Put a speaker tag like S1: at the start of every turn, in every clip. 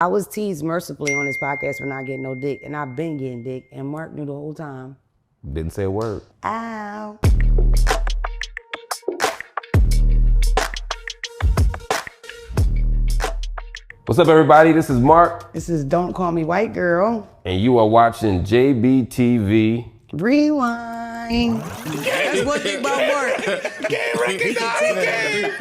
S1: I was teased mercifully on this podcast for not getting no dick, and I've been getting dick, and Mark knew the whole time.
S2: Didn't say a word.
S1: Ow.
S2: What's up, everybody? This is Mark.
S1: This is Don't Call Me White Girl.
S2: And you are watching JBTV.
S1: Rewind.
S3: That's one thing about Mark.
S4: Can't recognize it.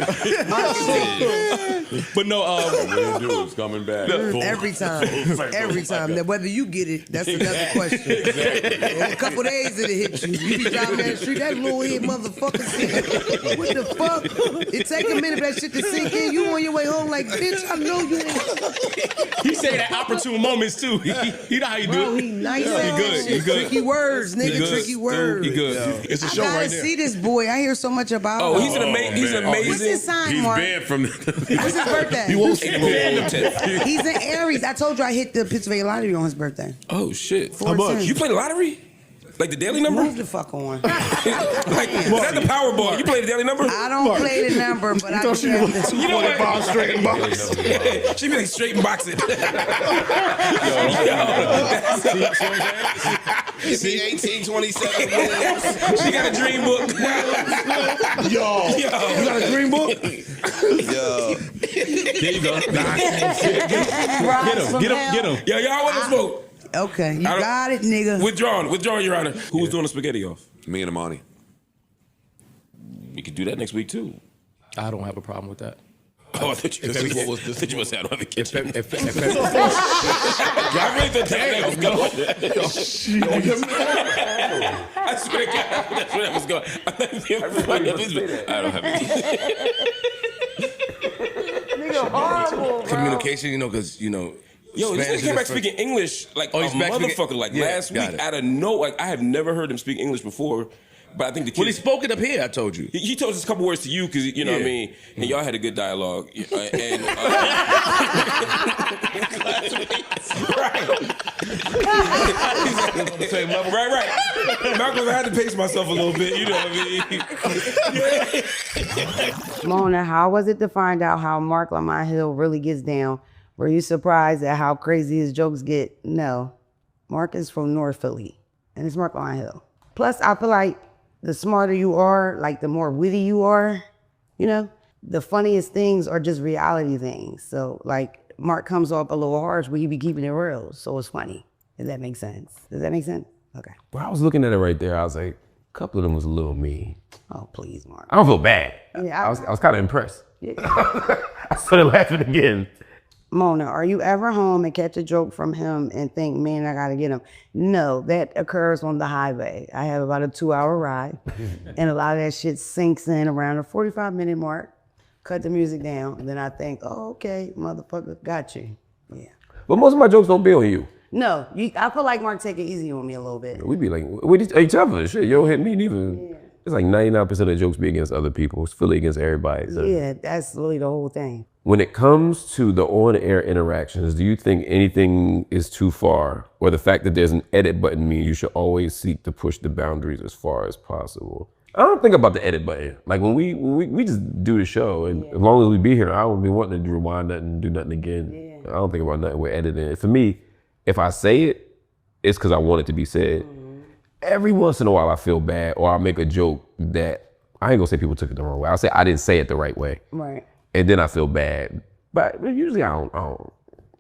S4: But no, what do is coming back.
S3: Every time. Every time. Now, whether you get it, that's another question. In a couple days it'll hit you. You be driving down the street, that little head motherfucker said, what the fuck? It take a minute for that shit to sink in. You on your way home like, bitch, I know you ain't.
S4: He say that opportune moments too. He know how you do
S3: Bro,
S4: it.
S3: he nice.
S4: He good. He good.
S3: Tricky words, nigga. Tricky words.
S4: He good. It's a show
S3: I
S4: right
S3: gotta
S4: there.
S3: see this boy. I hear so much about him.
S4: Oh, he's amazing.
S3: What's his sign,
S5: He's
S3: Mark?
S5: banned from
S3: What's his birthday?
S4: He won't see
S3: He's in Aries. I told you I hit the Pennsylvania lottery on his birthday.
S4: Oh shit!
S3: How much?
S4: You play the lottery? Like the daily number?
S3: Move the fuck on.
S4: Like, is that the Powerball? You play the daily number?
S3: I don't play the number, but I do have the
S4: You know what?
S5: straight in box.
S4: She be like straight and box it.
S5: See 1827
S4: She got a dream book.
S5: Yo, you got a green book? Yo.
S4: There you go.
S3: Get him.
S4: Yo, y'all want to smoke?
S3: Okay, you got it, nigga.
S4: Withdrawn, Your Honor. Who's doing the spaghetti off?
S5: Me and Amani.
S4: We could do that next week too.
S6: I don't have a problem with that.
S4: Oh, I thought you must say I don't have a kitchen. I
S6: If
S4: really thought that was going. I swear to God, that's where that was going. I don't have a kitchen.
S1: Nigga, horrible, bro.
S6: communication, because
S4: Yo, this nigga came back speaking English like a
S6: he's back speaking-
S4: motherfucker. Like
S6: Yeah,
S4: last
S6: got
S4: week,
S6: it.
S4: out of no, like I have never heard him speak English before. But I think the
S6: Well, he
S4: kids.
S6: spoke it up here. I told you.
S4: He told us a couple words to you because you know what I
S6: Yeah.
S4: mean, and y'all had a good dialogue. And right. Malcolm, I had to pace myself a little bit. You know what I mean?
S1: Mona, how was it to find out how Mark Lamont Hill really gets down? Were you surprised at how crazy his jokes get? No. Mark is from North Philly, and it's Mark Lamont Hill. Plus, I feel like the smarter you are, like the more witty you are, the funniest things are just reality things. So, like, Mark comes off a little harsh, but he be keeping it real, so it's funny. Does that make sense? Okay.
S2: Well, I was looking at it right there. I was like, a couple of them was a little mean.
S1: Oh, please, Mark.
S2: I don't feel bad.
S1: Yeah,
S2: I was kind of impressed.
S1: Yeah.
S2: I started laughing again.
S1: Mona, are you ever home and catch a joke from him and think, man, I gotta get him? No, that occurs on the highway. I have about a 2-hour ride, and a lot of that shit sinks in around the 45-minute mark. Cut the music down, and then I think, oh, okay, motherfucker, got you. Yeah.
S2: But most of my jokes don't be on you.
S1: No, I feel like Mark take it easy on me a little bit.
S2: We be like, with each other. Shit, you don't hit me neither.
S1: Yeah.
S2: It's like 99% of the jokes be against other people. It's Philly against everybody. So.
S1: Yeah, that's really the whole thing.
S2: When it comes to the on-air interactions, do you think anything is too far? Or the fact that there's an edit button means you should always seek to push the boundaries as far as possible? I don't think about the edit button. Like when we just do the show, and as long as we be here, I don't be wanting to rewind nothing and do nothing again.
S1: Yeah.
S2: I don't think about nothing with editing. For me, if I say it, it's because I want it to be said.
S1: Mm-hmm.
S2: Every once in a while I feel bad, or I'll make a joke that, I ain't gonna say people took it the wrong way. I'll say I didn't say it the right way.
S1: Right.
S2: And then I feel bad. But usually I don't.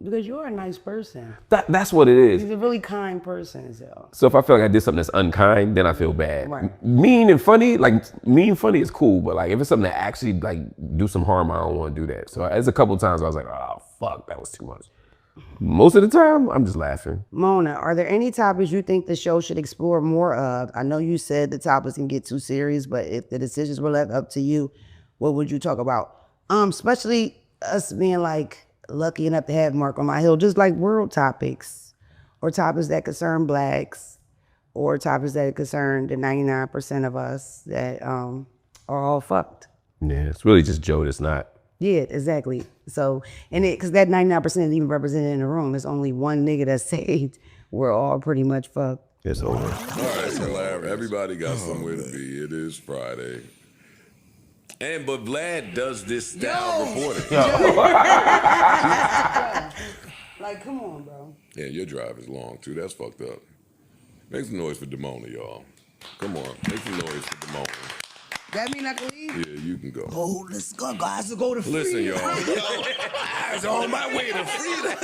S1: Because you're a nice person.
S2: That's what it is.
S1: He's a really kind person, so.
S2: So if I feel like I did something that's unkind, then I feel bad.
S1: Right.
S2: Mean and funny, funny is cool, but like if it's something that actually like do some harm, I don't want to do that. So there's a couple of times I was like, oh fuck, that was too much. Most of the time, I'm just laughing.
S1: Mona, are there any topics you think the show should explore more of? I know you said the topics can get too serious, but if the decisions were left up to you, what would you talk about? Especially us being like lucky enough to have Mark on my hill, just like world topics or topics that concern blacks or topics that concern the 99% of us that are all fucked.
S2: Yeah, it's really just Joe that's not.
S1: Yeah, exactly. So, and because that 99% isn't even represented in the room. There's only one nigga that's saved. We're all pretty much fucked.
S2: It's over.
S5: All right, so everybody got somewhere to be. It is Friday. But Vlad does this style reporting.
S1: Like, come on, bro.
S5: Yeah, your drive is long too. That's fucked up. Make some noise for Demona, y'all. Come on, make some noise for Demona.
S3: That mean I can leave?
S5: Yeah, you can go.
S3: Oh, let's go, guys. Let's go to
S5: Listen,
S3: freedom.
S5: y'all.
S6: I was on my way to freedom.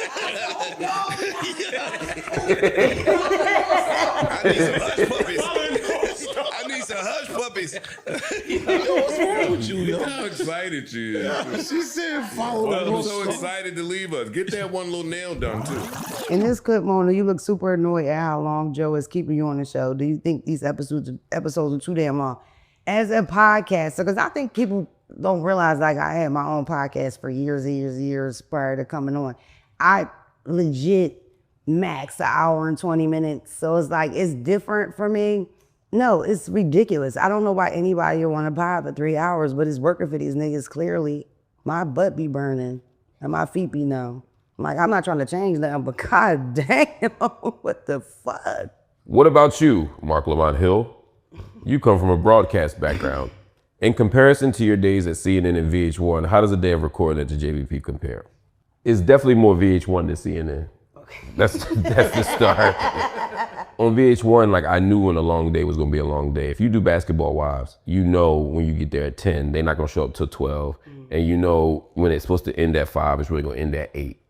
S6: I need some hush puppies. What's wrong with you, yo?
S5: How excited you is.
S7: She said follow
S5: I'm so excited to leave us. Get that one little nail done, too.
S1: In this clip, Mona, you look super annoyed at how long Joe is keeping you on the show. Do you think these episodes are too damn long? As a podcaster, because I think people don't realize, like, I had my own podcast for years prior to coming on. I legit max an hour and 20 minutes. So it's like, it's different for me. No, it's ridiculous. I don't know why anybody would want to pod for 3 hours, but it's working for these niggas. Clearly, my butt be burning and my feet be numb. Like, I'm not trying to change that, but god damn, what the fuck?
S2: What about you, Marc Lamont Hill? You come from a broadcast background. In comparison to your days at CNN and VH1, how does a day of recording at the JBP compare? It's definitely more VH1 than CNN. Okay. That's the start. On VH1, like, I knew when a long day was gonna be a long day. If you do Basketball Wives, you know when you get there at 10, they're not gonna show up till 12. And you know when it's supposed to end at 5, it's really gonna end at 8.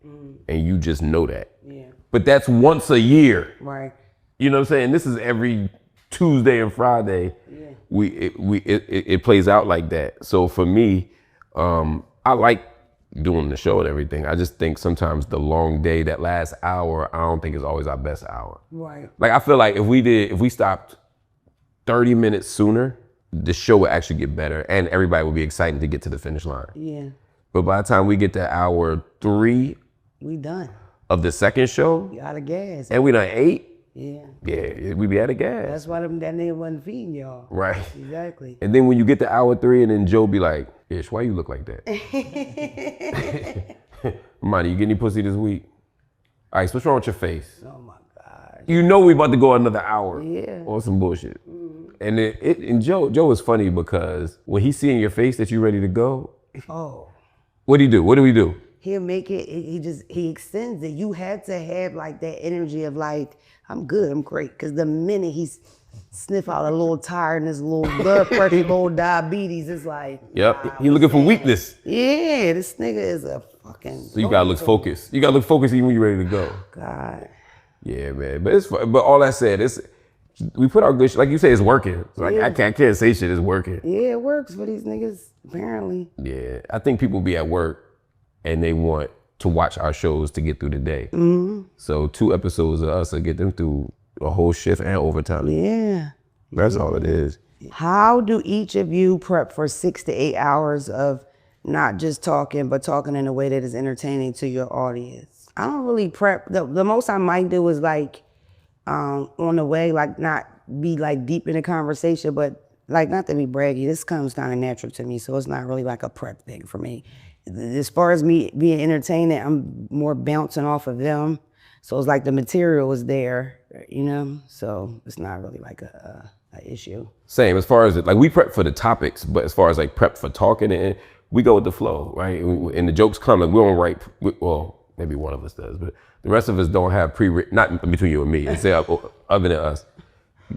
S2: And you just know that.
S1: Yeah.
S2: But that's once a year.
S1: Right.
S2: You know what I'm saying? This is every Tuesday and Friday. Yeah. It plays out like that. So for me, I like doing the show and everything. I just think sometimes the long day, that last hour, I don't think is always our best hour.
S1: Right.
S2: Like, I feel like if we stopped 30 minutes sooner, the show would actually get better and everybody would be excited to get to the finish line.
S1: Yeah.
S2: But by the time we get to hour 3
S1: We done.
S2: of the second show,
S1: We out of gas.
S2: and we done 8,
S1: Yeah.
S2: we be out of gas.
S1: That's why that nigga wasn't feeding y'all.
S2: Right.
S1: Exactly.
S2: And then when you get to hour 3 and then Joe be like, Ish, why you look like that? Monty, you get any pussy this week? Ice, what's wrong with your face?
S1: Oh my God.
S2: You know we about to go another hour.
S1: Yeah.
S2: Or some bullshit. And and Joe is funny because when he see in your face that you ready to go,
S1: Oh.
S2: what do you do? What do we do?
S1: He'll make it, he extends it. You had to have like that energy of like, I'm good, I'm great. Cause the minute he's sniff out a little tiredness, a little blood pressure, a little diabetes, it's like.
S2: Yep,
S1: wow,
S2: he looking for weakness.
S1: Yeah, this nigga is a fucking.
S2: So you gotta look focused. You gotta look focused even when you're ready to go.
S1: God.
S2: Yeah, man. But all that said, we put our good shit, like you say, it's working. It's like,
S1: Yeah.
S2: I can't say shit, it's working.
S1: Yeah, it works for these niggas, apparently.
S2: Yeah, I think people be at work and they want to watch our shows to get through the day. So 2 episodes of us will get them through a whole shift and overtime.
S1: Yeah.
S2: That's all it is.
S1: How do each of you prep for 6 to 8 hours of not just talking, but talking in a way that is entertaining to your audience? I don't really prep. The most I might do is like on the way, like not be like deep in the conversation, but like not to be braggy, this comes kind of natural to me. So it's not really like a prep thing for me. As far as me being entertaining, I'm more bouncing off of them. So it's like the material is there, you know? So it's not really like a issue.
S2: Same, as far as like we prep for the topics, but as far as like prep for talking, and we go with the flow, right? And the jokes come, like we don't write, well, maybe one of us does, but the rest of us don't have pre-written, not between you and me, and say other than us,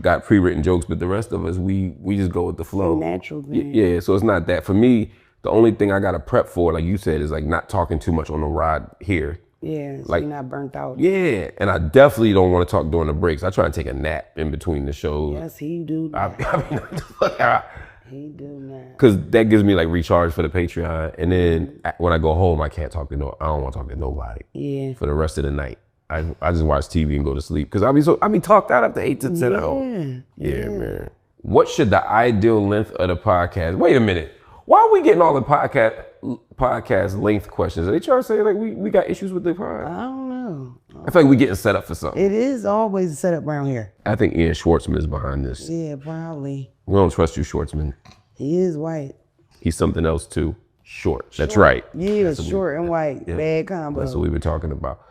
S2: got pre-written jokes, but the rest of us, we just go with the flow.
S1: Natural thing.
S2: Yeah, so it's not that. For me, the only thing I gotta prep for, like you said, is like not talking too much on the ride here.
S1: Yeah, so
S2: Like-
S1: you're not burnt out.
S2: Yeah, and I definitely don't want to talk during the breaks. I try and take a nap in between the shows.
S1: Yes, he do
S2: I
S1: that. He do that.
S2: Cause that gives me like recharge for the Patreon, and then when I go home, I can't talk to I don't want to talk to nobody
S1: Yeah.
S2: for the rest of the night. I just watch TV and go to sleep because I be talked out after 8 to 10 hours. Yeah, man. What should the ideal length of the podcast? Wait a minute. Why are we getting all the podcast length questions? Are they trying to say like we got issues with the pod?
S1: I don't know.
S2: I feel like we getting set up for something.
S1: It is always set up around here.
S2: I think Ian Schwartzman is behind this.
S1: Yeah, probably.
S2: We don't trust you, Schwartzman.
S1: He is white.
S2: He's something else too. Short. That's right.
S1: Yeah,
S2: That's what
S1: short and white. Bad combo.
S2: That's what we've been talking about.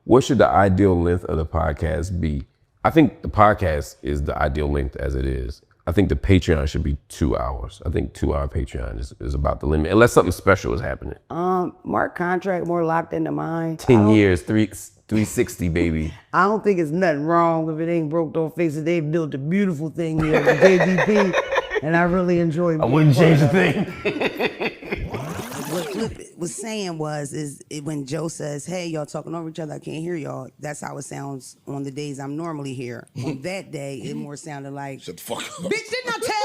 S2: What should the ideal length of the podcast be? I think the podcast is the ideal length as it is. I think the Patreon should be 2 hours. I think 2 hour Patreon is about the limit, unless something special is happening.
S1: Mark contract more locked into mine.
S2: 10 years, 360, baby.
S1: I don't think it's nothing wrong if it ain't broke, don't fix it. They built a beautiful thing here at JBP, and I really enjoy it.
S2: I wouldn't change a thing.
S1: What Flip was saying when Joe says, hey, y'all talking over each other, I can't hear y'all. That's how it sounds on the days I'm normally here. On that day, it more sounded like,
S6: Shut the fuck up.
S1: bitch, didn't I tell?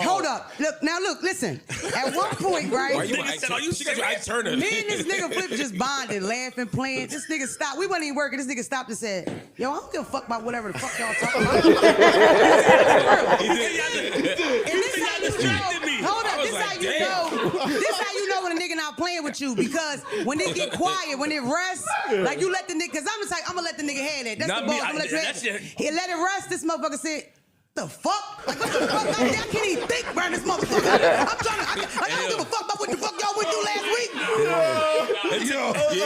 S1: Hold up. Look, listen. At one point, right?
S4: Why you said, you Ike Turner?
S1: Me and this nigga Flip just bonded, laughing, playing. This nigga stopped. We wasn't even working. This nigga stopped and said, yo, I don't give a fuck about whatever the fuck y'all talking about. And this how you know. Hold up. This how you know. This how you know when a nigga not playing with you, because when they get quiet, when it rests, like you let the nigga, because I'm gonna let the nigga have that. That's
S4: Not
S1: the boss.
S4: me,
S1: I'm gonna let you have
S4: that's
S1: it. He let it rest. This motherfucker said, the fuck? Like, what the fuck? I can't even think around this motherfucker. I don't give a fuck about what the fuck y'all went through last week.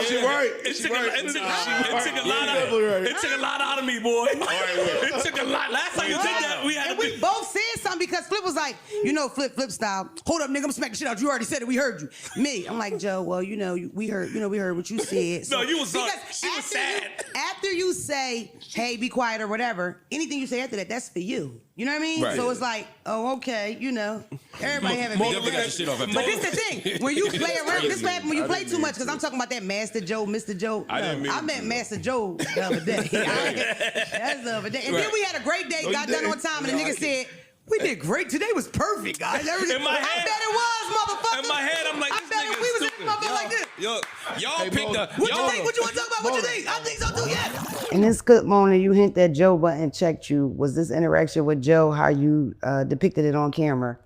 S6: She right.
S4: It took a lot out of me, boy. It took a lot. Last time you did that, we had
S1: and we both said something, because Flip was like, you know, Flip style. Hold up, nigga, I'm gonna smack the shit out. You already said it. We heard you. Me, I'm like, Joe. Well, we heard what you said.
S4: No, you was
S1: because
S4: she was sad.
S1: After you say, hey, be quiet or whatever, anything you say after that, that's for you. You know what I mean?
S6: Right.
S1: So it's like, oh, okay, you know, everybody having
S4: Mo
S1: big
S4: definitely got your shit off after
S1: But
S4: that.
S1: this the thing, when you play around, this what happen when you play too much, because I'm talking about that Master Joe, Mr. Joe.
S6: I
S1: met Master Joe the other day. That's the other day. And then we had a great day, got done on time, and the nigga said, we did great. Today was perfect, guys. Everything.
S4: In my head,
S1: I bet it was, motherfucker.
S4: In my head, I'm like,
S1: I
S4: this
S1: bet
S4: nigga
S1: if we was in
S4: stupid.
S1: this motherfucker like this.
S4: Y'all picked up.
S1: What you think? What you want to talk about? What you think? I think so too, yeah.
S7: In this good moment, you hint that Joe button checked you. Was this interaction with Joe how you depicted it on camera?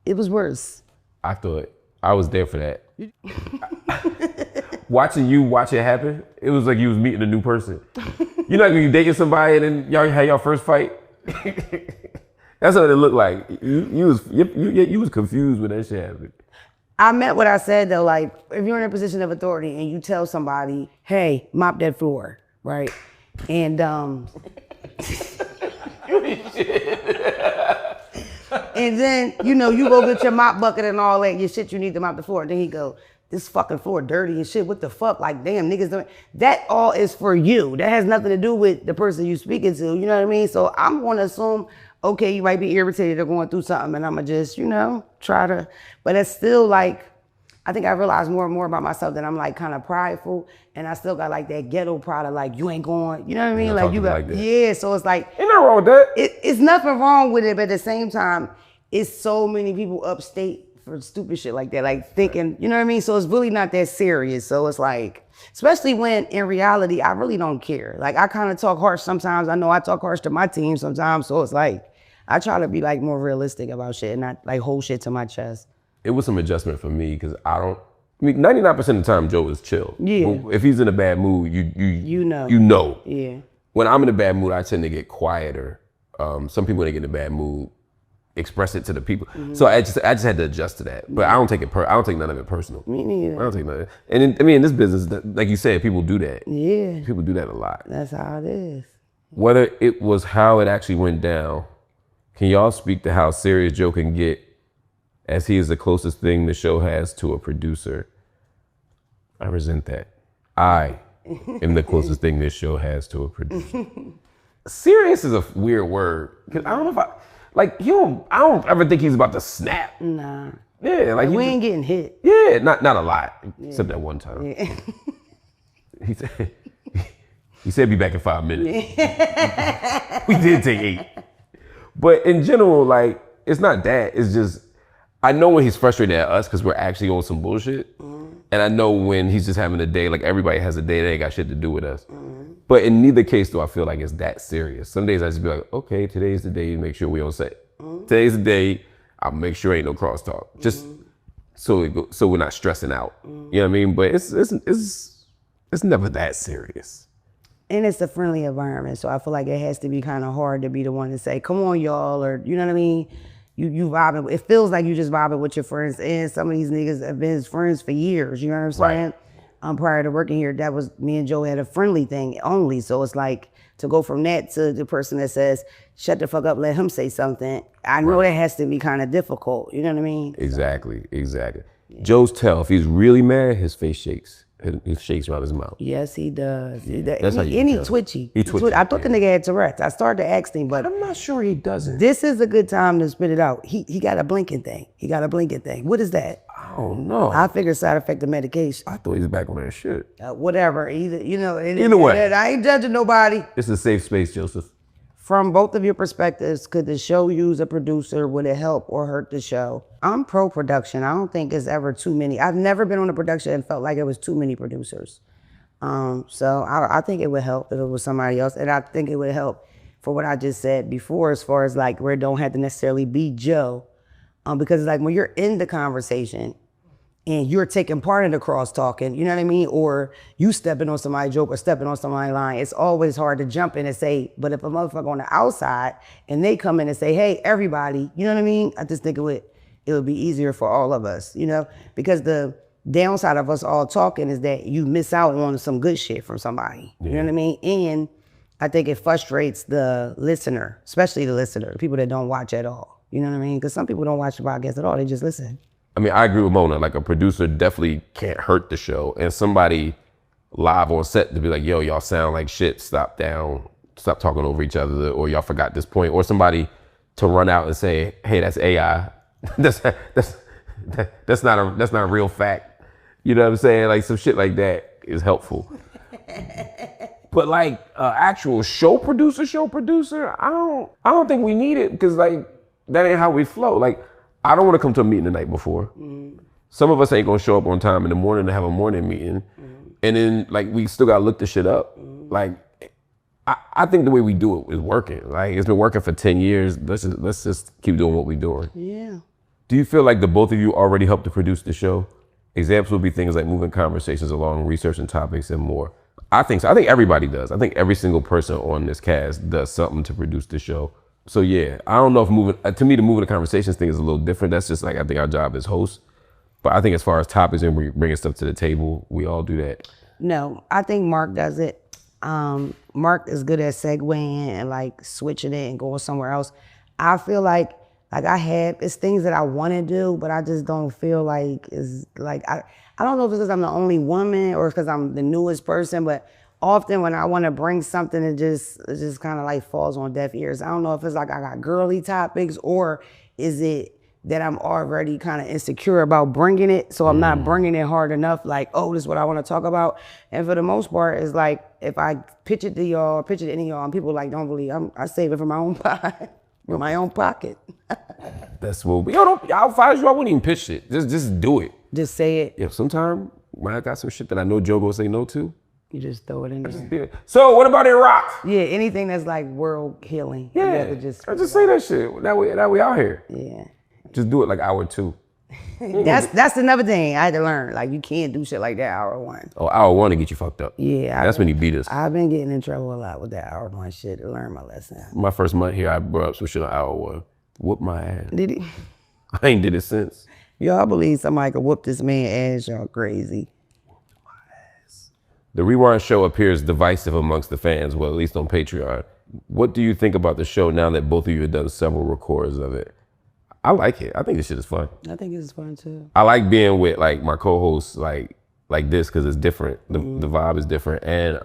S7: It was worse.
S2: I thought I was there for that. Watching you watch it happen, it was like you was meeting a new person. You know, like when you dating somebody and then y'all had your first fight. That's what it looked like. You was confused when that shit happened.
S7: I meant what I said though, like if you're in a position of authority and you tell somebody, hey, mop that floor, right? And and then, you know, you go get your mop bucket and all that, your shit you need to mop the floor. Then he go, this fucking floor dirty and shit, what the fuck? Like, damn, niggas doing that all is for you. That has nothing to do with the person you speaking to, you know what I mean? So I'm gonna assume, okay, you might be irritated or going through something, and I'm gonna just, you know, try to, but it's still like, I think I realized more and more about myself that I'm like kind of prideful, and I still got like that ghetto pride of like, you ain't going, you know what I mean? Like you got, yeah, so it's like,
S2: Ain't nothing wrong with that.
S7: it's nothing wrong with it, but at the same time, it's so many people upstate for stupid shit like that, like thinking, you know what I mean? So it's really not that serious. So it's like, especially when in reality, I really don't care. Like I kind of talk harsh sometimes. I know I talk harsh to my team sometimes. So it's like, I try to be like more realistic about shit and not like hold shit to my chest.
S2: It was some adjustment for me because I mean, 99% of the time Joe is chill.
S7: Yeah.
S2: But if he's in a bad mood, you
S7: know.
S2: You know.
S7: Yeah.
S2: When I'm in a bad mood, I tend to get quieter. Some people, when they get in a bad mood, express it to the people.
S7: Mm-hmm.
S2: So I just had to adjust to that. But I don't take none of it personal.
S7: Me neither.
S2: I don't take none of it. And in this business, like you said, people do that.
S7: Yeah.
S2: People do that a lot.
S7: That's how it is.
S2: Whether it was how it actually went down, can y'all speak to how serious Joe can get, as he is the closest thing the show has to a producer? I resent that. I am the closest thing this show has to a producer. Serious is a weird word. Cause I don't know if I don't ever think he's about to snap.
S7: Nah.
S2: Yeah, like
S7: We ain't getting hit.
S2: Yeah, not a lot, except that one time.
S7: Yeah.
S2: He said be back in 5 minutes. We did take 8. But in general, like, it's not that. It's just, I know when he's frustrated at us because we're actually on some bullshit. Mm-hmm. And I know when he's just having a day, like everybody has a day that ain't got shit to do with us. Mm-hmm. But in neither case do I feel like it's that serious. Some days I just be like, okay, today's the day to make sure we on set. Mm-hmm. Today's the day I'll make sure ain't no crosstalk. Just so we're not stressing out. Mm-hmm. You know what I mean? But it's never that serious.
S7: And it's a friendly environment, so I feel like it has to be kind of hard to be the one to say, come on, y'all, or you know what I mean? You vibing. It feels like you just vibing with your friends, and some of these niggas have been his friends for years, you know what I'm saying?
S1: prior to working here, that was me and Joe had a friendly thing only. So it's like to go from that to the person that says, shut the fuck up, let him say something. I know that has to be kind of difficult. You know what I mean?
S2: Exactly. Joe's tell, if he's really mad, his face shakes. It shakes around his mouth.
S1: Yes, he does.
S2: That's how you
S1: and
S2: can
S1: he
S2: tell.
S1: twitchy.
S2: He twitchy,
S1: I thought the nigga had Tourette's. I started to ask him, but
S2: I'm not sure he doesn't.
S1: this is a good time to spit it out. He got a blinking thing. What is that?
S2: I don't know.
S1: I figure side effect of medication.
S2: I thought he was back on that shit.
S1: Whatever.
S2: Either way.
S1: I ain't judging nobody.
S2: It's a safe space, Joseph.
S1: From both of your perspectives, could the show use a producer? Would it help or hurt the show? I'm pro production. I don't think it's ever too many. I've never been on a production and felt like it was too many producers. So I think it would help if it was somebody else. And I think it would help for what I just said before, as far as like where it don't have to necessarily be Joe. Because like when you're in the conversation and you're taking part in the cross talking, you know what I mean? Or you stepping on somebody's joke or stepping on somebody's line, it's always hard to jump in and say, but if a motherfucker on the outside and they come in and say, hey, everybody, you know what I mean? I just think it would be easier for all of us, you know? Because the downside of us all talking is that you miss out on some good shit from somebody, you know what I mean? And I think it frustrates the listener, especially the listener, people that don't watch at all, you know what I mean? Because some people don't watch the podcast at all, they just listen.
S2: I mean, I agree with Mona. Like a producer definitely can't hurt the show, and somebody live on set to be like, "Yo, y'all sound like shit. Stop talking over each other," or "Y'all forgot this point," or somebody to run out and say, "Hey, that's AI. that's not a real fact." You know what I'm saying? Like some shit like that is helpful. But like actual show producer, I don't think we need it because like that ain't how we flow. Like. I don't want to come to a meeting the night before. Some of us ain't gonna show up on time in the morning to have a morning meeting. And then like we still gotta look the shit up. Like I think the way we do it is working. Like it's been working for 10 years. Let's just keep doing what we're doing.
S1: Yeah.
S2: Do you feel like the both of you already helped to produce the show? Examples would be things like moving conversations along, researching topics and more. I think so. I think everybody does. I think every single person on this cast does something to produce the show. So yeah, I don't know if to me the moving the conversations thing is a little different. That's just like I think our job as hosts. But I think as far as topics and bringing stuff to the table, we all do that.
S1: No, I think Marc does it. Marc is good at segueing and like switching it and going somewhere else. I feel like it's things that I want to do, but I just don't feel like it's like, I don't know if it's because I'm the only woman or because I'm the newest person, but often when I want to bring something, it just kind of like falls on deaf ears. I don't know if it's like I got girly topics or is it that I'm already kind of insecure about bringing it, so I'm not bringing it hard enough, like, oh, this is what I want to talk about. And for the most part, it's like, if I pitch it to y'all, pitch it to any of y'all, and people like don't really, I save it for my own from my own pocket.
S2: That's what I'll find you, I wouldn't even pitch it. Just do it.
S1: Just say it.
S2: Yeah, sometime when I got some shit that I know Joe gonna say no to,
S1: you just throw it in there.
S2: So what about in rock?
S1: Yeah, anything that's like world healing.
S2: Yeah, just say that shit. That way out here.
S1: Yeah.
S2: Just do it like hour 2.
S1: That's another thing I had to learn. Like you can't do shit like that hour 1.
S2: Oh, hour 1 to get you fucked up.
S1: Yeah.
S2: That's when he beat us.
S1: I've been getting in trouble a lot with that hour 1 shit to learn my lesson.
S2: My first month here, I brought up some shit on hour 1. Whoop my ass.
S1: Did he?
S2: I ain't did it since.
S1: Y'all believe somebody could whoop this man ass, y'all crazy.
S2: The Rewind show appears divisive amongst the fans, well, at least on Patreon. What do you think about the show now that both of you have done several records of it? I like it. I think this shit is fun.
S1: I think it's fun too.
S2: I like being with like my co-hosts like this because it's different. The vibe is different, and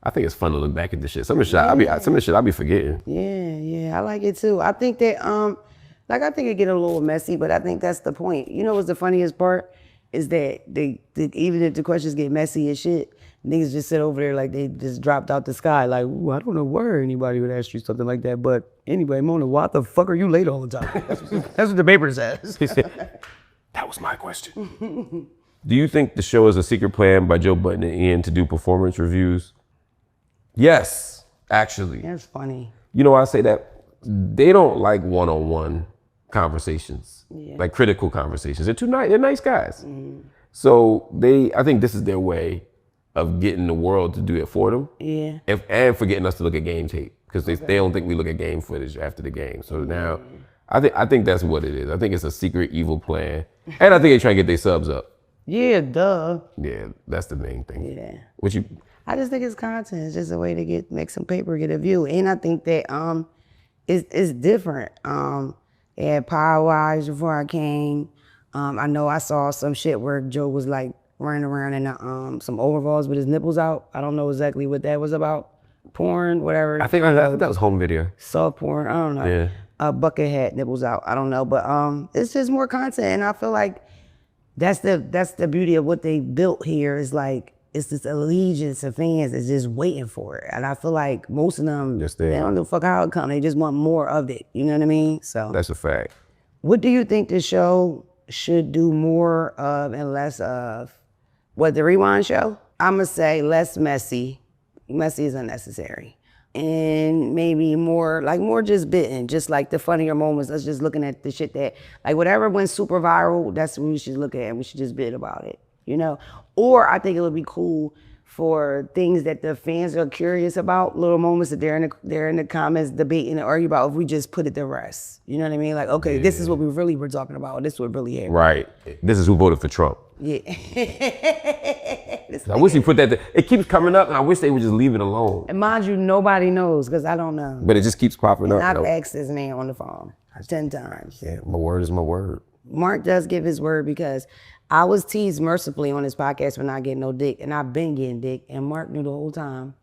S2: I think it's fun to look back at this shit. Some of the shit I be forgetting.
S1: Yeah, I like it too. I think that I think it get a little messy, but I think that's the point. You know what's the funniest part? Is that even if the questions get messy as shit, niggas just sit over there like they just dropped out the sky. Like, ooh, I don't know where anybody would ask you something like that. But anyway, Mona, why the fuck are you late all the time? That's what the paper says.
S2: He said, that was my question. Do you think the show is a secret plan by Joe Budden and Ian to do performance reviews? Yes, actually.
S1: That's funny.
S2: You know why I say that? They don't like one-on-one conversations, like critical conversations. They're nice guys. So I think this is their way of getting the world to do it for them.
S1: Yeah.
S2: And for getting us to look at game tape, because they don't think we look at game footage after the game. So now, I think that's what it is. I think it's a secret evil plan. And I think they try to get their subs up.
S1: Yeah, duh.
S2: Yeah, that's the main thing.
S1: Yeah.
S2: What you?
S1: I just think it's content. It's just a way to make some paper, get a view. And I think that it's different. They had Power Wise before I came. I know I saw some shit where Joe was like running around in some overalls with his nipples out. I don't know exactly what that was about. Porn, whatever.
S2: I think that was home video.
S1: Soft porn, I don't know.
S2: Yeah.
S1: A bucket hat, nipples out. I don't know, but it's just more content, and I feel like that's the beauty of what they built here. Is like it's this allegiance of fans that's just waiting for it, and I feel like most of them
S2: Just
S1: they
S2: there.
S1: don't give a fuck how it comes. They just want more of it. You know what I mean? So
S2: That's a fact.
S1: what do you think the show should do more of and less of? What, the Rewind show? I'ma say less messy. Messy is unnecessary. And maybe more just bitten, just like the funnier moments. Us just looking at the shit that, like whatever went super viral, that's what we should look at and we should just bit about it, you know? Or I think it would be cool for things that the fans are curious about, little moments that they're in the comments debating and argue about, if we just put it to rest. You know what I mean? Like, okay, this is what we really were talking about. This is what really happened.
S2: Right. This is who voted for Trump.
S1: Yeah.
S2: I wish he put that. It keeps coming up, and I wish they would just leave it alone.
S1: And mind you, nobody knows, because I don't know.
S2: But it just keeps popping up.
S1: I've
S2: though.
S1: asked this man on the phone 10 times.
S2: Yeah, my word is my word.
S1: Mark does give his word, because I was teased mercifully on his podcast for not getting no dick, and I've been getting dick, and Mark knew the whole time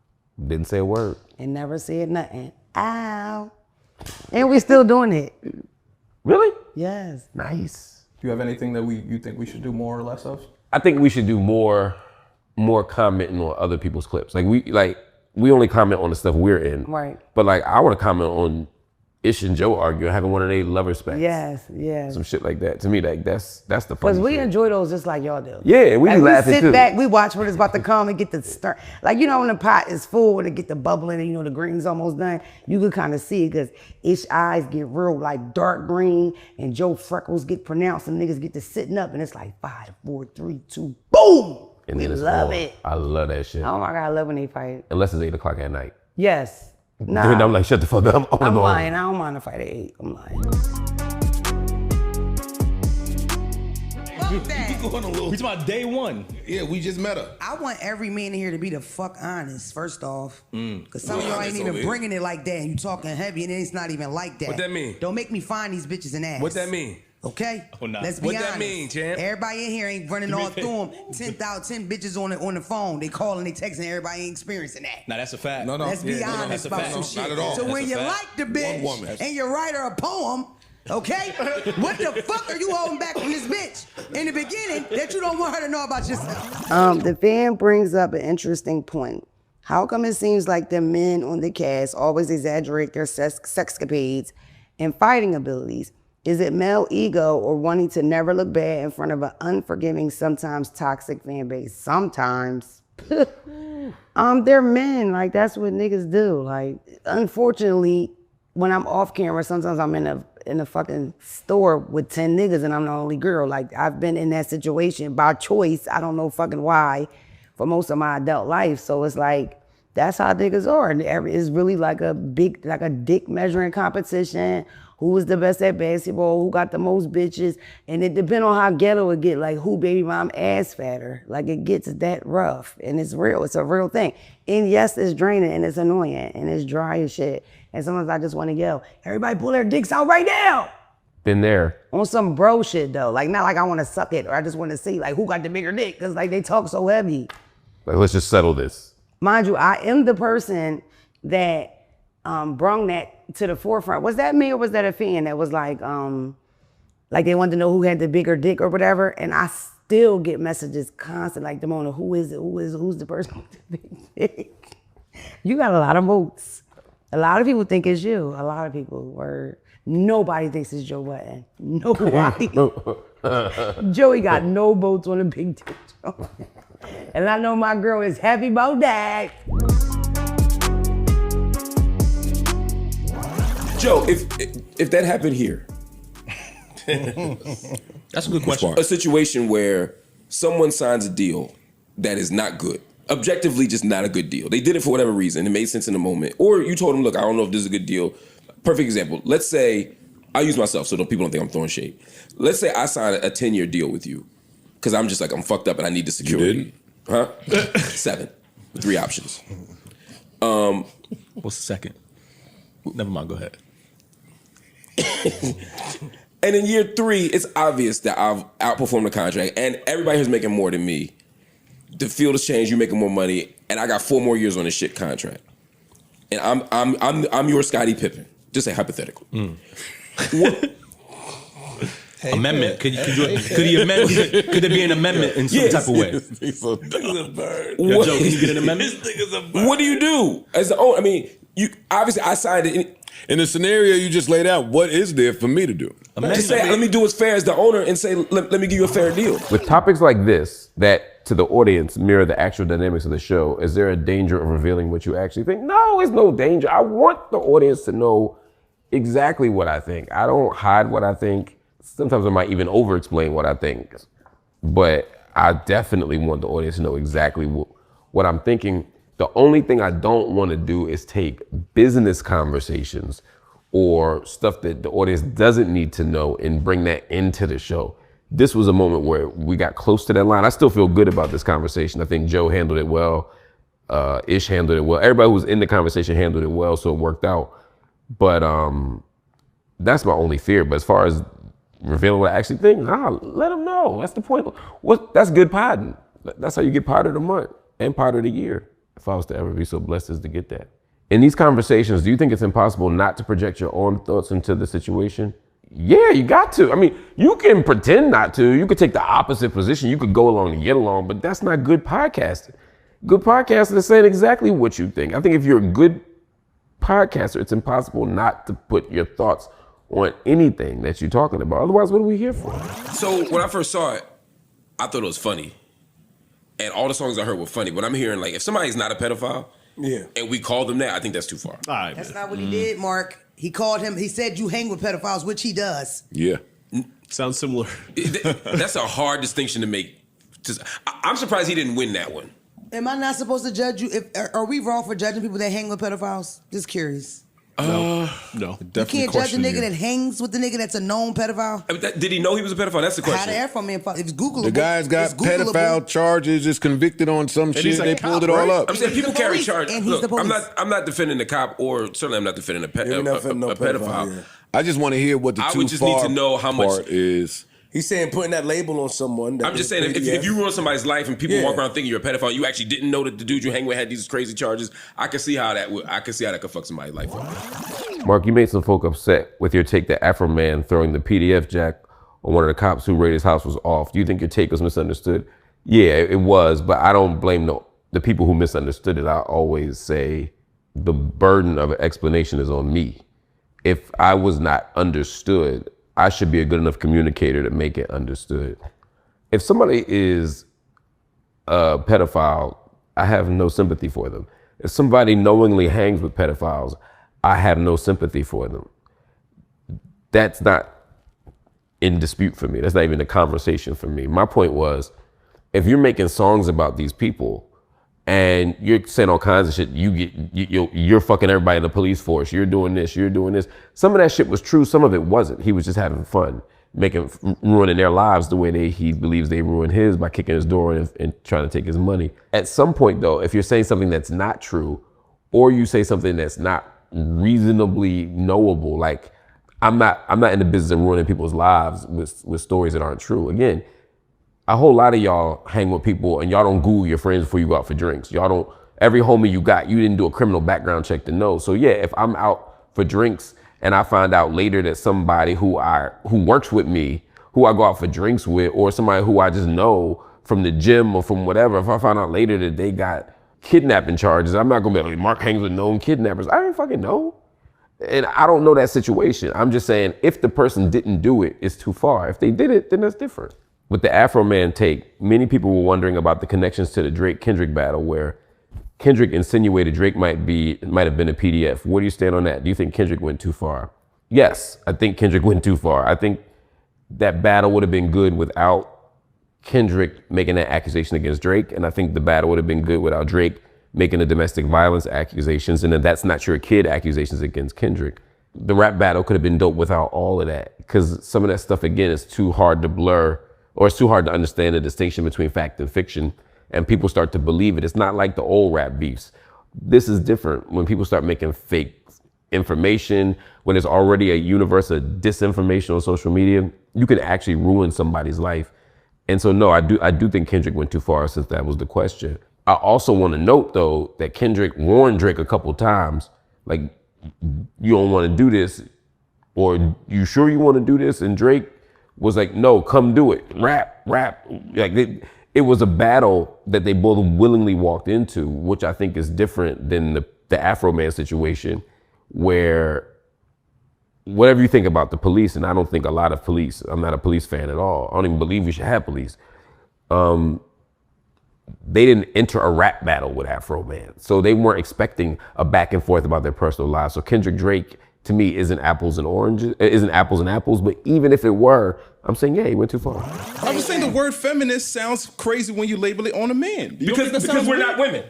S2: Didn't say a word.
S1: and never said nothing. Ow. And we still doing it.
S2: Really?
S1: Yes.
S2: Nice.
S8: Do you have anything that you think we should do more or less of?
S2: I think we should do more commenting on other people's clips. Like we only comment on the stuff we're in.
S1: Right.
S2: But like I want to comment on Ish and Joe arguing, having one of their lover spats.
S1: Yes, yes.
S2: Some shit like that. To me, like that's the funny
S1: Because we
S2: shit.
S1: enjoy those just like y'all do.
S2: Yeah, we be
S1: Like,
S2: laughing
S1: sit
S2: too.
S1: back, we watch when it's about to come and get the stir. Like, you know, when the pot is full and it get the bubbling and, you know, the green's almost done, you can kind of see it, because Ish eyes get real like dark green and Joe freckles get pronounced and niggas get to sitting up and it's like 5, 4, 3, 2, boom!
S2: And
S1: We
S2: then it's
S1: love
S2: on.
S1: it.
S2: I love that shit.
S1: Oh my God, I love when they fight.
S2: Unless it's 8 o'clock at night.
S1: Yes.
S2: Then
S1: Nah,
S2: I'm like, shut the fuck up.
S1: I'm
S2: going
S1: lying. I don't mind a fight at 8. I'm lying.
S3: Fuck that.
S6: Going a little.
S8: We talking about day one.
S6: Yeah, we just met her.
S3: I want every man in here to be the fuck honest, first off. Because some of y'all ain't
S6: Honest
S3: even
S6: over here.
S3: bringing it like that, and you talking heavy, and it's not even like that.
S6: What that mean?
S3: Don't make me find these bitches and ass.
S6: What that mean?
S3: Okay?
S8: Oh, nah.
S3: Let's be
S6: What
S3: honest.
S6: that mean, champ?
S3: Everybody in here ain't running all through them. 10 bitches on the phone. They calling, they texting, everybody ain't experiencing that.
S8: Nah, that's a fact.
S6: No, no.
S3: Let's be
S6: Yeah, no,
S3: honest
S8: that's a
S3: about
S8: fact.
S3: some
S6: No,
S3: shit.
S6: not at all.
S3: So
S8: That's
S3: when
S8: a
S3: you
S8: fact.
S3: like the bitch
S6: One woman.
S3: and you write her a poem, okay? What the fuck are you holding back from this bitch in the beginning that you don't want her to know about yourself?
S1: The fan brings up an interesting point. How come it seems like the men on the cast always exaggerate their sexcapades and fighting abilities? Is it male ego or wanting to never look bad in front of an unforgiving, sometimes toxic fan base? Sometimes. They're men. Like, that's what niggas do. Like, unfortunately, when I'm off camera, sometimes I'm in a fucking store with 10 niggas and I'm the only girl. Like, I've been in that situation by choice. I don't know fucking why, for most of my adult life. So it's like, that's how niggas are. And it's really like a dick measuring competition. Who was the best at basketball? Who got the most bitches? And it depends on how ghetto it get. Like, who baby mom ass fatter? Like, it gets that rough. And it's real. It's a real thing. And yes, it's draining and it's annoying and it's dry as shit. And sometimes I just want to yell, everybody pull their dicks out right now.
S2: Been there.
S1: On some bro shit though. Like, not like I want to suck it or I just want to see like who got the bigger dick. Cause like they talk so heavy.
S2: Like, let's just settle this.
S1: Mind you, I am the person that brung that to the forefront. Was that me or was that a fan that was like they wanted to know who had the bigger dick or whatever? And I still get messages constant like, Damona, who's the person with the big dick? You got a lot of votes. A lot of people think it's you. A lot of people were. Nobody thinks it's Joe Button. Nobody. Joey got no votes on the big dick. And I know my girl is happy about that.
S4: Joe, if that happened here,
S8: That's a good question.
S4: a situation where someone signs a deal that is not good, objectively just not a good deal. They did it for whatever reason. It made sense in the moment. Or you told them, look, I don't know if this is a good deal. Perfect example. Let's say, I'll use myself so people don't think I'm throwing shade. Let's say I sign a 10-year deal with you because I'm just like, I'm fucked up and I need the security. Huh? 7. 3 options.
S6: What's the second? Never mind, go ahead.
S4: And in year 3, it's obvious that I've outperformed the contract and everybody who's making more than me. The field has changed, you're making more money, and I got 4 more years on this shit contract. And I'm your Scottie Pippen. Just say hypothetical.
S6: Amendment. Could he amend? Could there be an amendment in some type of way?
S4: What,
S6: Joe, can you get an amendment?
S4: What do you do as the owner? I mean, you obviously I signed it.
S5: In the scenario you just laid out, what is there for me to do?
S4: Just say, let me do as fair as the owner and say, let me give you a fair deal.
S2: With topics like this that to the audience mirror the actual dynamics of the show, is there a danger of revealing what you actually think? No, there's no danger. I want the audience to know exactly what I think. I don't hide what I think. Sometimes I might even over-explain what I think. But I definitely want the audience to know exactly what I'm thinking. The only thing I don't want to do is take business conversations or stuff that the audience doesn't need to know and bring that into the show. This was a moment where we got close to that line. I still feel good about this conversation. I think Joe handled it well. Ish handled it well. Everybody who was in the conversation handled it well, so it worked out. But that's my only fear. But as far as revealing what I actually think, let them know. That's the point. That's good podding. That's how you get pod of the month and pod of the year. If I was to ever be so blessed as to get that. In these conversations, do you think it's impossible not to project your own thoughts into the situation? Yeah, you got to. I mean, you can pretend not to. You could take the opposite position. You could go along to get along, but that's not good podcasting. Good podcasting is saying exactly what you think. I think if you're a good podcaster, it's impossible not to put your thoughts on anything that you're talking about. Otherwise, what are we here for?
S4: So when I first saw it, I thought it was funny. And all the songs I heard were funny. But I'm hearing, like, if somebody's not a pedophile, and we call them that, I think that's too far.
S6: All right,
S3: That's not what he did, Mark. He called him, he said you hang with pedophiles, which he does.
S5: Yeah.
S6: Sounds similar.
S4: That's a hard distinction to make. I'm surprised he didn't win that one.
S3: Am I not supposed to judge you? Are we wrong for judging people that hang with pedophiles? Just curious.
S6: No.
S3: You can't judge a nigga that hangs with the nigga that's a known pedophile.
S4: I mean, did he know he was a pedophile? That's the question.
S3: How the Afro man? It's Googleable.
S5: The guy's got
S3: It's Googleable.
S5: pedophile charges, is convicted on some shit. They pulled it all up.
S4: I'm saying people carry charges.
S3: And he's the
S4: Look,
S3: police.
S4: I'm not defending the cop, or certainly I'm not defending a pedophile.
S5: Yeah. I just want to hear what the
S4: I
S5: too
S4: would just
S5: far
S4: need to know how much
S5: part is.
S9: He's saying putting that label on someone. That
S4: I'm just saying, if you ruin somebody's life and people walk around thinking you're a pedophile, you actually didn't know that the dude you hang with had these crazy charges. I can see how that could fuck somebody's life up.
S2: Mark, you made some folk upset with your take that Afro Man throwing the PDF jack on one of the cops who raided his house was off. Do you think your take was misunderstood? Yeah, it was, but I don't blame the people who misunderstood it. I always say the burden of an explanation is on me. If I was not understood, I should be a good enough communicator to make it understood. If somebody is a pedophile, I have no sympathy for them. If somebody knowingly hangs with pedophiles, I have no sympathy for them. That's not in dispute for me. That's not even a conversation for me. My point was, if you're making songs about these people and you're saying all kinds of shit, you're fucking everybody in the police force, you're doing this, you're doing this. Some of that shit was true, some of it wasn't. He was just having fun, ruining their lives the way he believes they ruined his by kicking his door and trying to take his money. At some point though, if you're saying something that's not true, or you say something that's not reasonably knowable, like I'm not in the business of ruining people's lives with stories that aren't true. Again, a whole lot of y'all hang with people and y'all don't Google your friends before you go out for drinks. Y'all don't, every homie you didn't do a criminal background check to know. So yeah, if I'm out for drinks and I find out later that somebody who works with me, who I go out for drinks with, or somebody who I just know from the gym or from whatever, if I find out later that they got kidnapping charges, I'm not gonna be like, Mark hangs with known kidnappers. I didn't fucking know. And I don't know that situation. I'm just saying, if the person didn't do it, it's too far. If they did it, then that's different. With the Afro Man take, many people were wondering about the connections to the Drake-Kendrick battle, where Kendrick insinuated Drake might have been a PDF. Where do you stand on that? Do you think Kendrick went too far? Yes, I think Kendrick went too far. I think that battle would have been good without Kendrick making that accusation against Drake, and I think the battle would have been good without Drake making the domestic violence accusations, and then that's not your kid accusations against Kendrick. The rap battle could have been dope without all of that, because some of that stuff, again, is too hard to blur or it's too hard to understand the distinction between fact and fiction, and people start to believe it. It's not like the old rap beefs. This is different when people start making fake information, when there's already a universe of disinformation on social media. You can actually ruin somebody's life. And so no, I do think Kendrick went too far, since that was the question. I also want to note though that Kendrick warned Drake a couple times, like, you don't want to do this, or you sure you want to do this? And Drake was like, no, come do it, rap. Like it was a battle that they both willingly walked into, which I think is different than the Afro Man situation, where whatever you think about the police, and I don't think a lot of police, I'm not a police fan at all. I don't even believe we should have police. They didn't enter a rap battle with Afro Man. So they weren't expecting a back and forth about their personal lives. So Kendrick Drake, to me, isn't apples and apples, but even if it were, I'm saying, yeah, he went too far.
S10: I'm just saying the word feminist sounds crazy when you label it on a man.
S4: Because we're not women.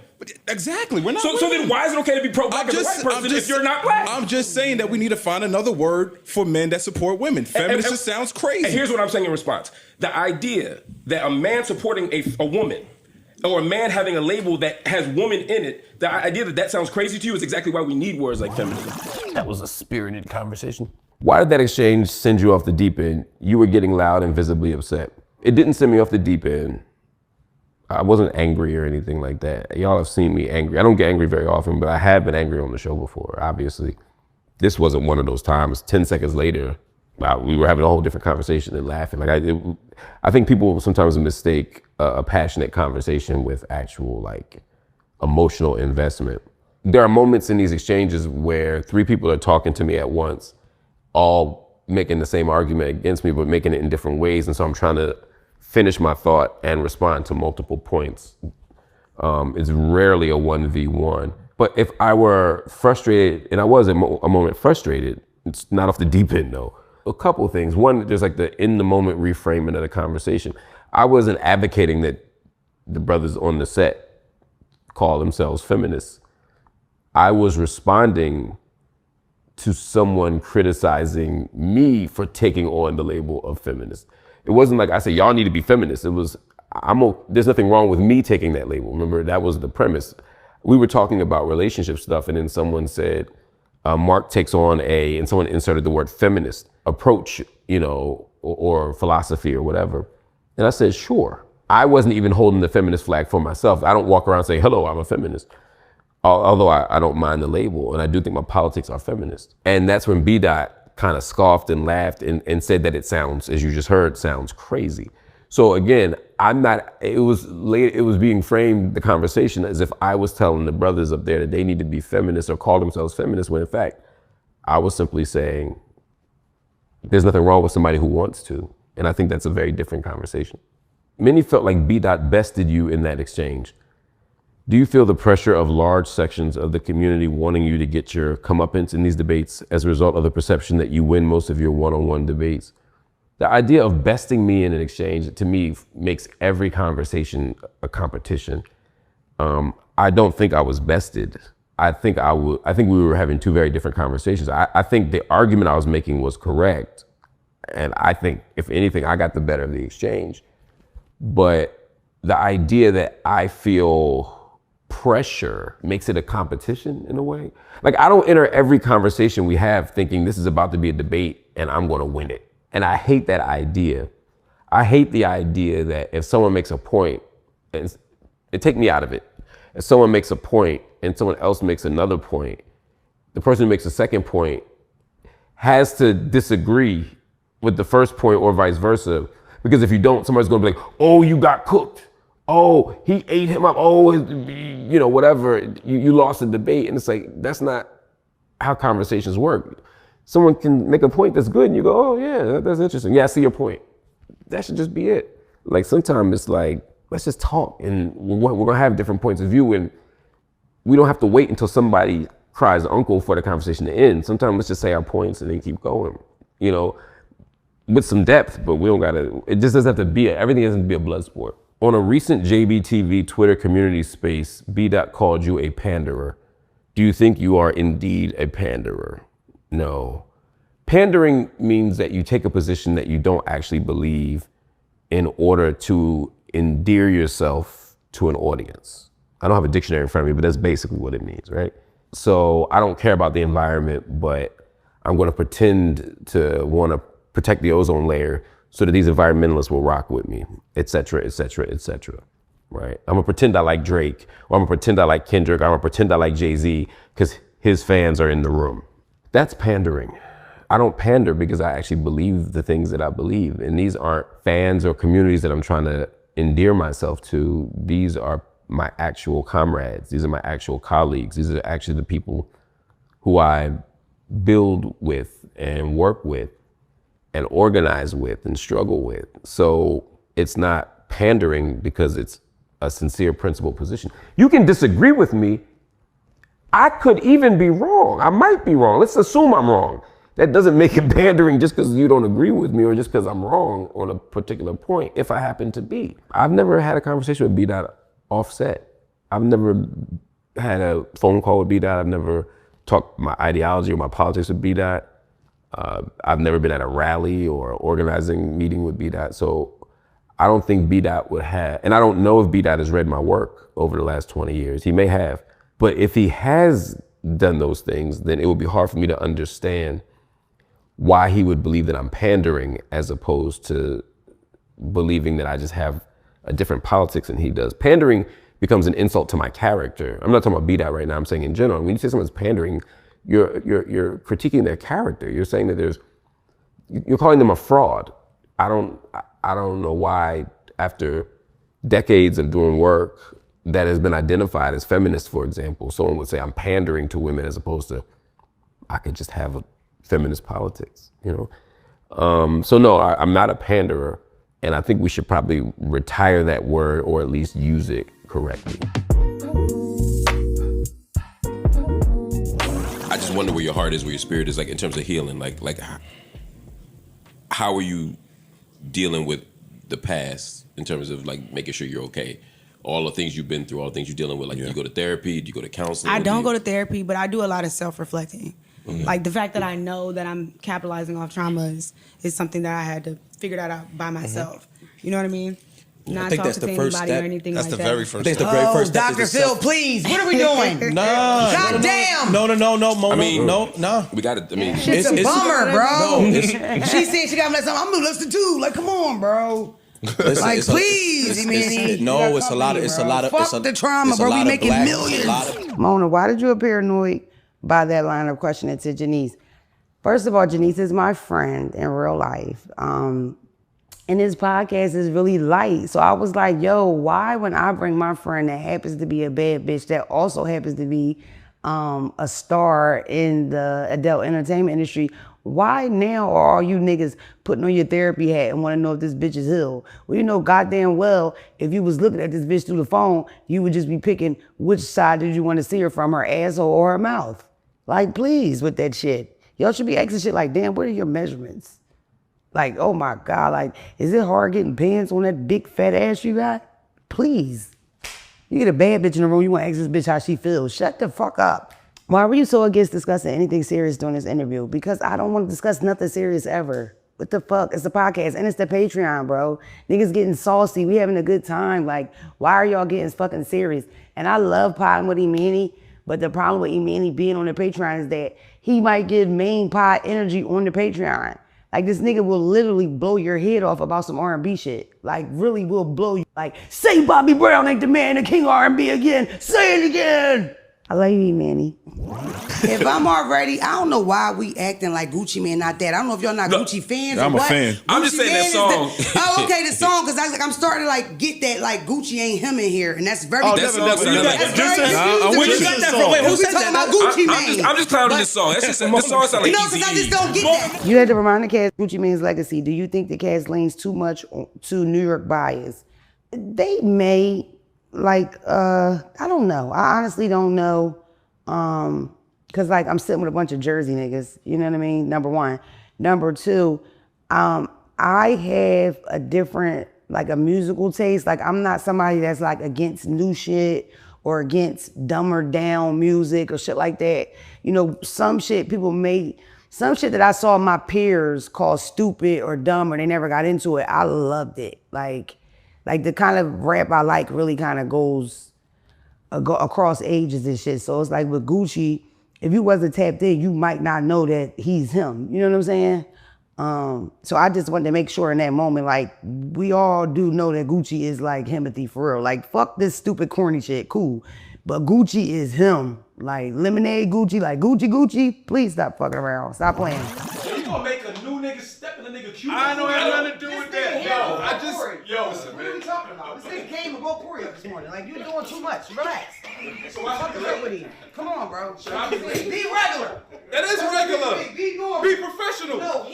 S10: Exactly, we're not
S4: women. So then why is it okay to be pro-black as a white person if you're not black?
S10: I'm just saying that we need to find another word for men that support women. Feminist just sounds crazy.
S4: And here's what I'm saying in response. The idea that a man supporting a woman, or a man having a label that has woman in it, the idea that sounds crazy to you is exactly why we need words like feminism.
S2: That was a spirited conversation. Why did that exchange send you off the deep end? You were getting loud and visibly upset. It didn't send me off the deep end. I wasn't angry or anything like that. Y'all have seen me angry. I don't get angry very often, but I have been angry on the show before, obviously. This wasn't one of those times. 10 seconds later, we were having a whole different conversation and laughing. Like I think people sometimes mistake a passionate conversation with actual like emotional investment. There are moments in these exchanges where three people are talking to me at once, all making the same argument against me, but making it in different ways. And so I'm trying to finish my thought and respond to multiple points. It's rarely a 1v1. But if I were frustrated, and I was a moment frustrated, it's not off the deep end though. A couple of things. One, there's like the in the moment reframing of the conversation. I wasn't advocating that the brothers on the set call themselves feminists. I was responding to someone criticizing me for taking on the label of feminist. It wasn't like I said, y'all need to be feminists. It was, there's nothing wrong with me taking that label. Remember, that was the premise. We were talking about relationship stuff, and then someone said, Marc takes on and someone inserted the word feminist approach, or philosophy or whatever. And I said, sure. I wasn't even holding the feminist flag for myself. I don't walk around saying, hello, I'm a feminist. Although I don't mind the label, and I do think my politics are feminist. And that's when B-Dot kind of scoffed and laughed and said that it sounds, as you just heard, sounds crazy. So again, it was being framed, the conversation, as if I was telling the brothers up there that they need to be feminists or call themselves feminists, when in fact, I was simply saying, there's nothing wrong with somebody who wants to. And I think that's a very different conversation. Many felt like B-Dot bested you in that exchange. Do you feel the pressure of large sections of the community wanting you to get your comeuppance in these debates as a result of the perception that you win most of your one-on-one debates? The idea of besting me in an exchange, to me, makes every conversation a competition. I don't think I was bested. I think we were having two very different conversations. I think the argument I was making was correct. And I think, if anything, I got the better of the exchange. But the idea that I feel pressure makes it a competition in a way. Like, I don't enter every conversation we have thinking this is about to be a debate and I'm gonna win it. And I hate that idea. I hate the idea that if someone makes a point, and take me out of it, if someone makes a point and someone else makes another point, the person who makes a second point has to disagree with the first point or vice versa. Because if you don't, somebody's gonna be like, oh, you got cooked. Oh, he ate him up. Oh, whatever. You lost the debate. And it's like, that's not how conversations work. Someone can make a point that's good and you go, oh yeah, that's interesting. Yeah, I see your point. That should just be it. Like, sometimes it's like, let's just talk, and we're gonna have different points of view, and we don't have to wait until somebody cries uncle for the conversation to end. Sometimes let's just say our points and then keep going, with some depth, but we don't gotta, it just doesn't have to be, everything doesn't have to be a blood sport. On a recent JBTV Twitter community space, B-Dot called you a panderer. Do you think you are indeed a panderer? No. Pandering means that you take a position that you don't actually believe in order to endear yourself to an audience. I don't have a dictionary in front of me, but that's basically what it means, right? So I don't care about the environment, but I'm going to pretend to want to protect the ozone layer so that these environmentalists will rock with me, et cetera, et cetera, et cetera, right? I'm gonna pretend I like Drake, or I'm gonna pretend I like Kendrick, or I'm gonna pretend I like Jay-Z because his fans are in the room. That's pandering. I don't pander because I actually believe the things that I believe. And these aren't fans or communities that I'm trying to endear myself to. These are my actual comrades. These are my actual colleagues. These are actually the people who I build with and work with and organize with and struggle with. So it's not pandering because it's a sincere principled position. You can disagree with me. I could even be wrong. I might be wrong. Let's assume I'm wrong. That doesn't make it pandering just because you don't agree with me or just because I'm wrong on a particular point, if I happen to be. I've never had a conversation with B-Dot offset. I've never had a phone call with B-Dot. I've never talked my ideology or my politics with B-Dot. I've never been at a rally or organizing meeting with B-Dot. So I don't think B-Dot would have, and I don't know if B-Dot has read my work over the last 20 years. He may have. But if he has done those things, then it would be hard for me to understand why he would believe that I'm pandering as opposed to believing that I just have a different politics than he does. Pandering becomes an insult to my character. I'm not talking about B-Dot right now, I'm saying in general. When you say someone's pandering, you're critiquing their character. You're saying that you're calling them a fraud. I don't know why after decades of doing work that has been identified as feminist, for example, someone would say I'm pandering to women as opposed to I could just have a feminist politics, you know? So no, I'm not a panderer, and I think we should probably retire that word or at least use it correctly.
S4: I just wonder where your heart is, where your spirit is, like in terms of healing. Like how are you dealing with the past in terms of like making sure you're okay? All the things you've been through, all the things you're dealing with. Like, do you go to therapy? Do you go to counseling?
S11: I don't go to therapy, but I do a lot of self-reflecting. Mm-hmm. Like the fact that I know that I'm capitalizing off traumas is something that I had to figure that out by myself. Mm-hmm. You know what I mean? Not
S6: I think that's the first step.
S11: Or anything
S6: that's
S11: like
S6: the
S11: that.
S6: very first
S3: step.
S6: The very first step.
S3: Dr. Phil, please. What are we doing?
S6: God
S3: damn.
S6: No, Mona.
S4: I mean,
S6: no.
S4: We got it. I mean,
S3: shit's a bummer, bro.
S6: No,
S3: she said she got me like something. I'm gonna listen too. Like, come on, bro. Like, please,
S6: it's a lot of.
S3: Fuck the trauma, bro. We making millions.
S1: Mona, why did you appear annoyed by that line of questioning to Janice? First of all, Janice is my friend in real life. And his podcast is really light. So I was like, yo, why when I bring my friend that happens to be a bad bitch that also happens to be a star in the adult entertainment industry, why now are all you niggas putting on your therapy hat and want to know if this bitch is ill? Well, you know goddamn well, if you was looking at this bitch through the phone, you would just be picking which side did you want to see her from, her asshole or her mouth. Like, please, with that shit. Y'all should be asking shit like, damn, what are your measurements? Like, oh my God, like, is it hard getting pants on that big fat ass you got? Please. You get a bad bitch in the room, you want to ask this bitch how she feels. Shut the fuck up. Why were you so against discussing anything serious during this interview? Because I don't want to discuss nothing serious ever. What the fuck? It's a podcast and it's the Patreon, bro. Niggas getting saucy. We having a good time. Like, why are y'all getting fucking serious? And I love potting with Imani, but the problem with Imani being on the Patreon is that he might give main pot energy on the Patreon. Like, this nigga will literally blow your head off about some R&B shit. Like, really will blow you. Like, say Bobby Brown ain't the man, the king of R&B again. Say it again. I love you, Manny.
S3: If I'm already, I don't know why we acting like Gucci Man not that. I don't know if y'all not Gucci fans or
S10: I'm
S3: what.
S10: a fan.
S4: I'm just saying that song.
S3: Okay, the song, because I'm starting to like get that like Gucci ain't him in here, and that's very.
S4: Oh, that song sounded like
S3: Who said talking about Gucci Man?
S4: I'm just clowning this song. That's just the song sound like
S3: no, because I just don't get that.
S1: You had to remind the cast Gucci Mane's legacy. Do you think the cast leans too much to New York bias? They may, like, I don't know. I honestly don't know. Cause like I'm sitting with a bunch of Jersey niggas, you know what I mean? Number one. Number two, I have a different, like a musical taste. Like I'm not somebody that's like against new shit or against dumber down music or shit like that. You know, some shit people may some shit that I saw my peers call stupid or dumb or they never got into it, I loved it. Like the kind of rap I like really kind of goes across ages and shit. So it's like with Gucci, if you wasn't tapped in, you might not know that he's him. You know what I'm saying? So I just wanted to make sure in that moment, like, we all do know that Gucci is like Himothy for real. Like, fuck this stupid corny shit, cool. But Gucci is him. Like, Lemonade Gucci, like Gucci, please stop fucking around. Stop playing.
S12: You gonna make a new nigga step in a nigga cute?
S6: I don't have nothing to do with that. Yo, I just,
S1: What are we talking about? This nigga came and woke Corey up this morning. Like, you're doing too much. Relax. So I fucked up with him. Come on, bro. Be regular.
S6: That is regular.
S1: Be normal.
S6: Be professional.
S1: No,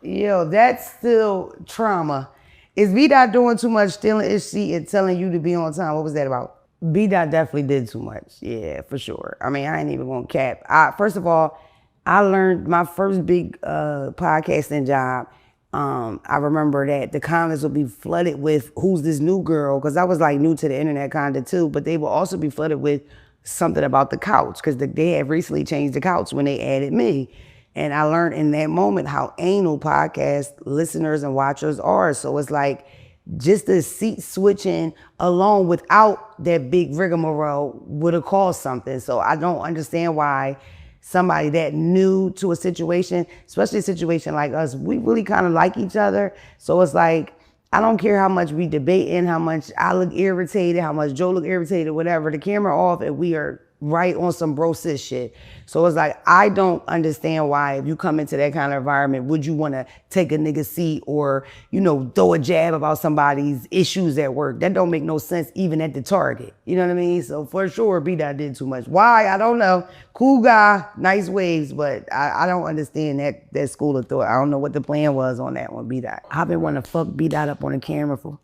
S1: Yo, that's still trauma. Is B-Dot doing too much, stealing his seat and telling you to be on time? What was that about? B-Dot definitely did too much. Yeah, for sure. I mean, I ain't even gonna cap. First of all, I learned my first big podcasting job. I remember that the comments would be flooded with who's this new girl, because I was like new to the internet kind of too, but they would also be flooded with something about the couch, because they had recently changed the couch when they added me. And I learned in that moment how anal podcast listeners and watchers are. So it's like just the seat switching alone without that big rigmarole would have caused something. So I don't understand why somebody that new to a situation, especially a situation like us, we really kind of like each other. So it's like, I don't care how much we debating, how much I look irritated, how much Joe look irritated, whatever, the camera off and we are right on some bro sis shit. So it's like, I don't understand why if you come into that kind of environment, would you want to take a nigga seat or, you know, throw a jab about somebody's issues at work? That don't make no sense even at the target. You know what I mean? So for sure, B-Dot did too much. Why? I don't know. Cool guy, nice waves, but I don't understand that school of thought. I don't know what the plan was on that one, B-Dot. I've been wanting to fuck B-Dot up on the camera for...